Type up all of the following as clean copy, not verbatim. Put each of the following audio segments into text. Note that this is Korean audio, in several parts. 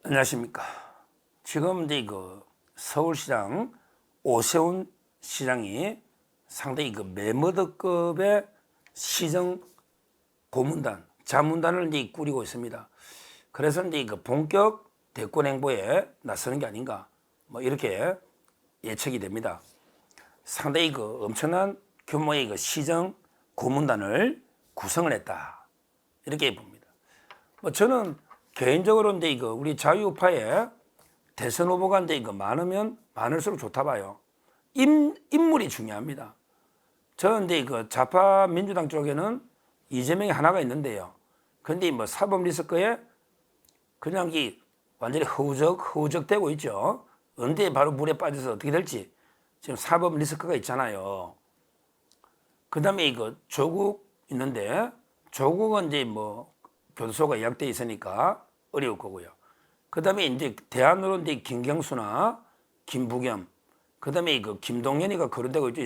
안녕하십니까. 지금 이제 서울시장 오세훈 시장이 상당히 매머드급의 시정 고문단, 자문단을 이제 꾸리고 있습니다. 그래서 이제 본격 대권 행보에 나서는 게 아닌가, 뭐 이렇게 예측이 됩니다. 상당히 엄청난 규모의 시정 고문단을 구성을 했다, 이렇게 봅니다. 뭐 저는 개인적으로 이제 우리 자유우파에 대선 후보가 이제 많으면 많을수록 좋다 봐요. 인물이 중요합니다. 저는 이제 좌파 민주당 쪽에는 이재명이 하나가 있는데요. 근데 뭐 사법 리스크에 그냥 완전히 허우적대고 있죠. 언제 바로 물에 빠져서 어떻게 될지 지금 사법 리스크가 있잖아요. 그 다음에 조국 있는데, 조국은 이제 뭐 교도소가 예약돼 있으니까 어려울 거고요. 그 다음에 이제 대안으로 이제 김경수나 김부겸, 그 다음에 김동연이가 거론되고 있죠.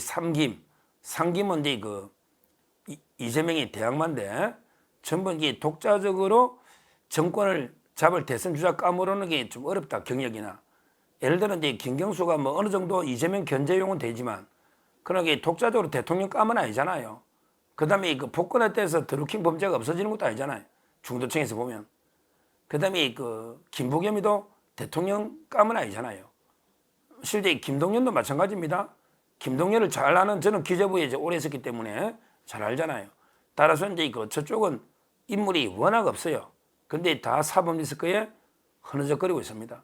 삼김은 이제 이재명이 대항마인데 전부 이게 독자적으로 정권을 잡을 대선 주자 까무르는 게 좀 어렵다, 경력이나. 예를 들어 이제 김경수가 뭐 어느 정도 이재명 견제용은 되지만 그러나 독자적으로 대통령 까면 아니잖아요. 그 다음에 복권에 대해서 드루킹 범죄가 없어지는 것도 아니잖아요. 중도층에서 보면. 그 다음에 김부겸이도 대통령 까면 아니잖아요. 실제 김동연도 마찬가지입니다. 김동연을 잘 아는, 저는 기재부에 이제 오래 있었기 때문에 잘 알잖아요. 따라서 이제 저쪽은 인물이 워낙 없어요. 근데 다 사법 리스크에 흐느적거리고 있습니다.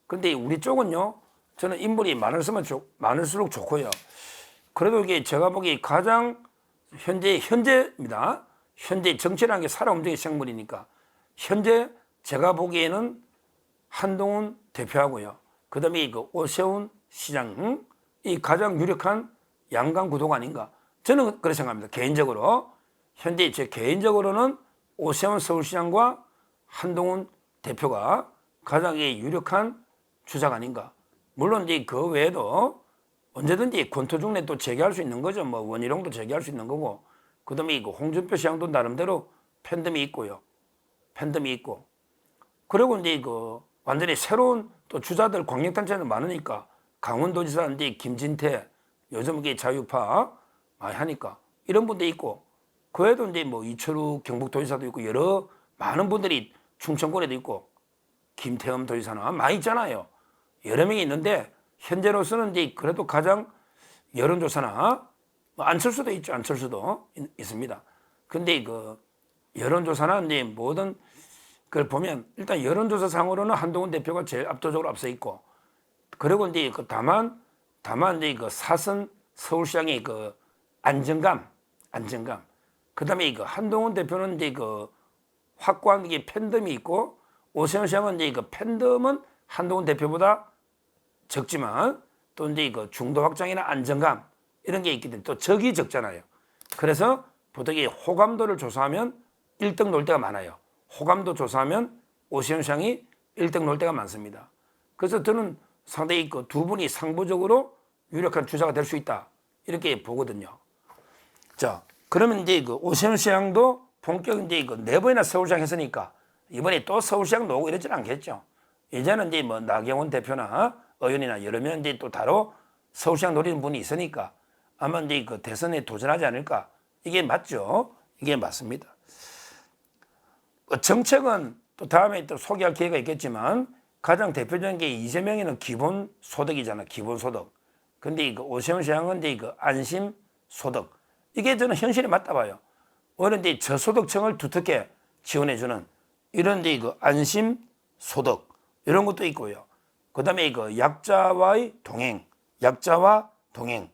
근데 우리 쪽은요, 저는 인물이 많을수록 좋고요. 그래도 이게 제가 보기에 가장 현재입니다. 현재 정치라는 게 살아 움직이는 생물이니까 현재 제가 보기에는 한동훈 대표하고요. 그 다음에 오세훈 시장, 이 가장 유력한 양강 구도가 아닌가. 저는 그렇게 생각합니다. 개인적으로. 현재 제 개인적으로는 오세훈 서울시장과 한동훈 대표가 가장 유력한 주자가 아닌가. 물론 이제 그 외에도 언제든지 권토중래 또 재개할 수 있는 거죠. 뭐 원희룡도 재개할 수 있는 거고. 그 다음에 홍준표 시장도 나름대로 팬덤이 있고요. 팬덤이 있고. 그리고 이제 완전히 새로운 또 주자들, 광역단체들 많으니까 강원도지사 이제 김진태, 요즘 이게 자유파 많이 하니까 이런 분도 있고, 그 외에도 이제 뭐 이철우 경북도지사도 있고 여러 많은 분들이 충청권에도 있고 김태흠 도지사나 많이 있잖아요. 여러 명이 있는데 현재로서는 이제 그래도 가장 여론조사나 안철수도 있죠. 안철수도 있습니다. 근데 여론조사나 이제 모든 그걸 보면 일단 여론조사상으로는 한동훈 대표가 제일 압도적으로 앞서 있고, 그리고 이제 다만 이제 사선 서울시장의 안정감. 그 다음에 한동훈 대표는 이제 확고한 팬덤이 있고, 오세훈 시장은 이제 팬덤은 한동훈 대표보다 적지만 또 이제 중도 확장이나 안정감 이런 게 있기 때문에 또 적이 적잖아요. 그래서 보통 호감도를 조사하면 1등 놓을 때가 많아요. 호감도 조사하면 오세훈 시장이 1등 놓을 때가 많습니다. 그래서 저는 상당히 두 분이 상부적으로 유력한 주자가 될 수 있다, 이렇게 보거든요. 자, 그러면 이제 오세훈 시장도 본격 이제 4번이나 서울시장 했으니까 이번에 또 서울시장 나오고 이러지는 않겠죠. 이제는 이제 뭐 나경원 대표나 의원이나 여러 명 이제 또 다로 서울시장 노리는 분이 있으니까 아마 이제 대선에 도전하지 않을까. 이게 맞죠? 이게 맞습니다. 정책은 또 다음에 또 소개할 기회가 있겠지만 가장 대표적인 게 이재명이는 기본소득이잖아, 기본소득. 근데 오세훈 시장은 이제 안심소득. 이게 저는 현실에 맞다 봐요. 오히려 이제 저소득층을 두텁게 지원해주는 이런 이제 안심소득, 이런 것도 있고요. 그 다음에 약자와 동행,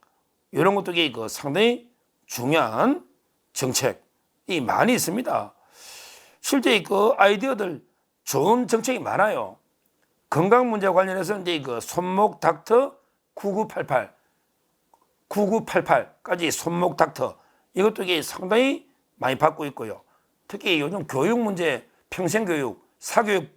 이런 것도 상당히 중요한 정책이 많이 있습니다. 실제 아이디어들 좋은 정책이 많아요. 건강 문제 관련해서 이제 손목 닥터 9988까지 손목 닥터, 이것도 상당히 많이 받고 있고요. 특히 요즘 교육 문제, 평생교육, 사교육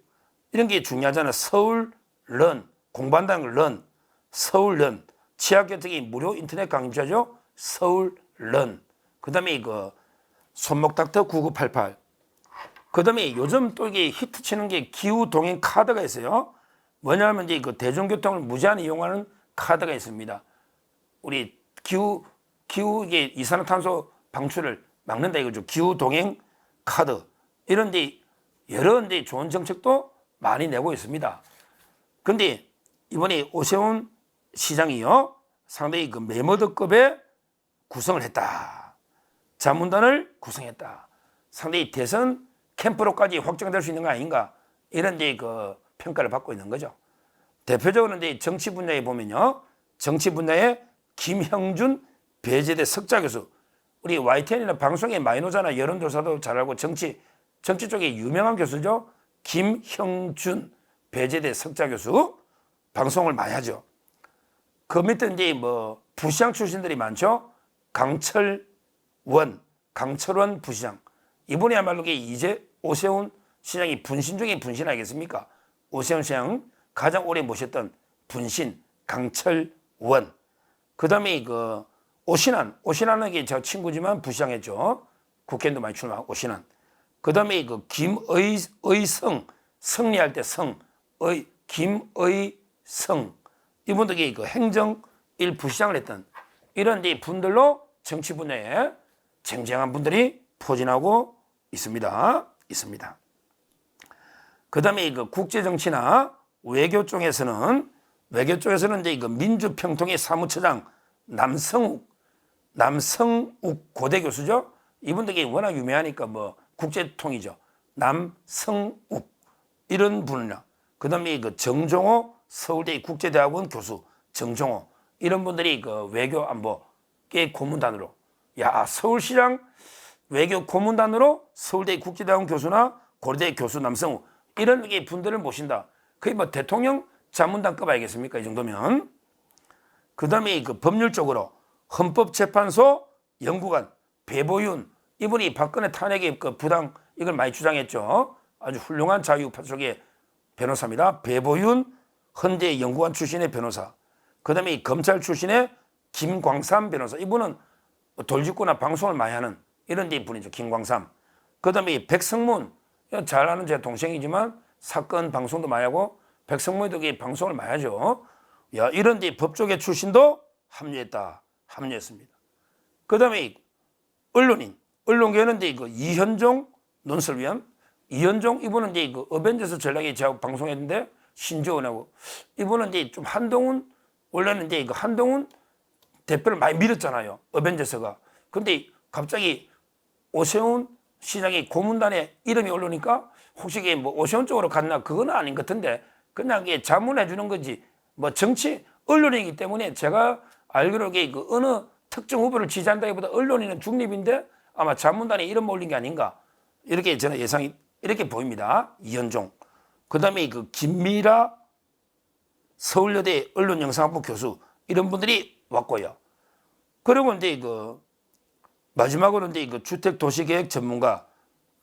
이런 게 중요하잖아요. 서울런, 공부한다는 런, 서울런, 취약계 특히 무료 인터넷 강좌죠. 서울런. 그 다음에 손목 닥터 9988. 그다음에 요즘 또 이게 히트 치는 게 기후 동행 카드가 있어요. 뭐냐면 이제 그 대중교통을 무제한 이용하는 카드가 있습니다. 우리 기후 이게 이산화탄소 방출을 막는다 이거죠. 기후 동행 카드 이런 데 여러 데 좋은 정책도 많이 내고 있습니다. 근데 이번에 오세훈 시장이요 상당히 그 메머드급의 구성을 했다. 자문단을 구성했다. 상당히 대선 캠프로까지 확정될 수 있는 거 아닌가 이런 데 그 평가를 받고 있는 거죠. 대표적으로 이제 정치 분야에 보면요, 정치 분야에 김형준 배재대 석좌 교수, 우리 YTN이나 방송에 많이 나오잖아. 여론조사도 잘 알고 정치 쪽에 유명한 교수죠. 김형준 배재대 석좌 교수 방송을 많이 하죠. 그 밑에 이제 뭐 부시장 출신들이 많죠. 강철원 부시장. 이분이야말로 이제 오세훈 시장이 분신 중에 분신 아니겠습니까? 오세훈 시장 가장 오래 모셨던 분신 강철원. 그다음에 그 오신환은 이게 저 친구지만 부시장했죠. 국회의원도 많이 출마하고 오신환. 그다음에 그 김의성 승리할 때 김의성 이분들이 그 행정 1 부시장을 했던 이런 분들로 정치 분야에 쟁쟁한 분들이 포진하고 있습니다. 그다음에 그 국제 정치나 외교 쪽에서는 이제 이거 민주평통의 사무처장 남성욱 고대 교수죠. 이분들이 워낙 유명하니까 뭐 국제통이죠. 남성욱 이런 분이나 그다음에 그 정종호 서울대 국제대학원 교수 정종호 이런 분들이 그 외교 안보계 고문단으로 서울시장 외교 고문단으로 서울대 국제대학원 교수나 고려대 교수 남성욱 이런 분들을 모신다. 거의 뭐 대통령 자문단급 아니겠습니까? 이 정도면. 그다음에 그 법률 쪽으로 헌법재판소 연구관 배보윤 이분이 박근혜 탄핵의 그 부당 이걸 많이 주장했죠. 아주 훌륭한 자유파쪽의 변호사입니다. 배보윤 헌재 연구관 출신의 변호사. 그다음에 검찰 출신의 김광삼 변호사. 이분은 돌직구나 방송을 많이 하는 이런 분이죠. 김광삼. 그다음에 백성문 잘 아는 제 동생이지만 사건 방송도 많이 하고 백성문도 방송을 많이 하죠. 이런 법조계 출신도 합류했습니다. 그다음에 언론계는 그 이현종 논설위원 이현종 이분은 그 어벤져스 전략에 제가 방송했는데 신조원하고 이분은 좀 한동훈 원래는 그 한동훈 대표를 많이 밀었잖아요. 어벤져스가. 근데 갑자기 오세훈 시장이 고문단에 이름이 올라오니까 혹시 이게 뭐 오세훈 쪽으로 갔나 그건 아닌 것 같은데 그냥 이게 자문해 주는 거지 뭐 정치 언론이기 때문에 제가 알기로 그 어느 특정 후보를 지지한다기보다 언론인은 중립인데 아마 자문단에 이름 올린 게 아닌가 이렇게 저는 예상이 이렇게 보입니다. 이현종. 그다음에 그 김미라 서울여대 언론영상학부 교수 이런 분들이 왔고요. 그리고 이제 그 마지막으로 이제 그 주택도시계획 전문가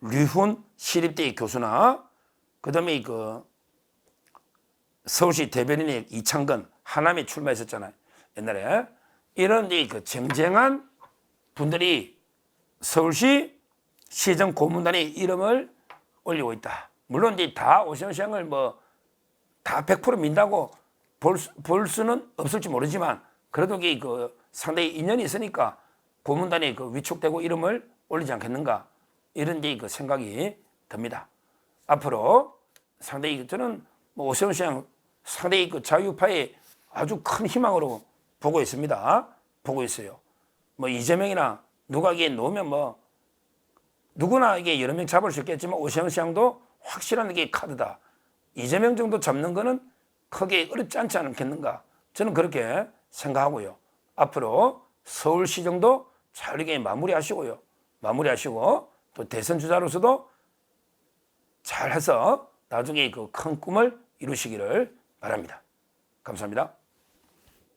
류훈 시립대 교수나 그다음에 그 서울시 대변인의 이창건 하남에 출마했었잖아요. 옛날에 이런 이제 그 쟁쟁한 분들이 서울시 시정 고문단에 이름을 올리고 있다. 물론 이제 다 오세훈 시장을 뭐 다 100% 민다고 볼 수는 없을지 모르지만 그래도 그 상당히 인연이 있으니까 고문단에 그 위촉되고 이름을 올리지 않겠는가 이런 그 생각이 듭니다. 앞으로 상당히 저는 뭐 오세훈 시장 상당히 그 자유파의 아주 큰 희망으로 보고 있습니다. 보고 있어요. 뭐 이재명이나 누가 이게 놓으면 뭐 누구나 이게 여러 명 잡을 수 있겠지만 오세훈 시장도 확실한 게 카드다. 이재명 정도 잡는 거는 크게 어렵지 않지 않겠는가. 저는 그렇게 생각하고요. 앞으로 서울시정도 잘 이렇게 마무리하시고요. 마무리하시고 또 대선 주자로서도 잘 해서 나중에 그 큰 꿈을 이루시기를 바랍니다. 감사합니다.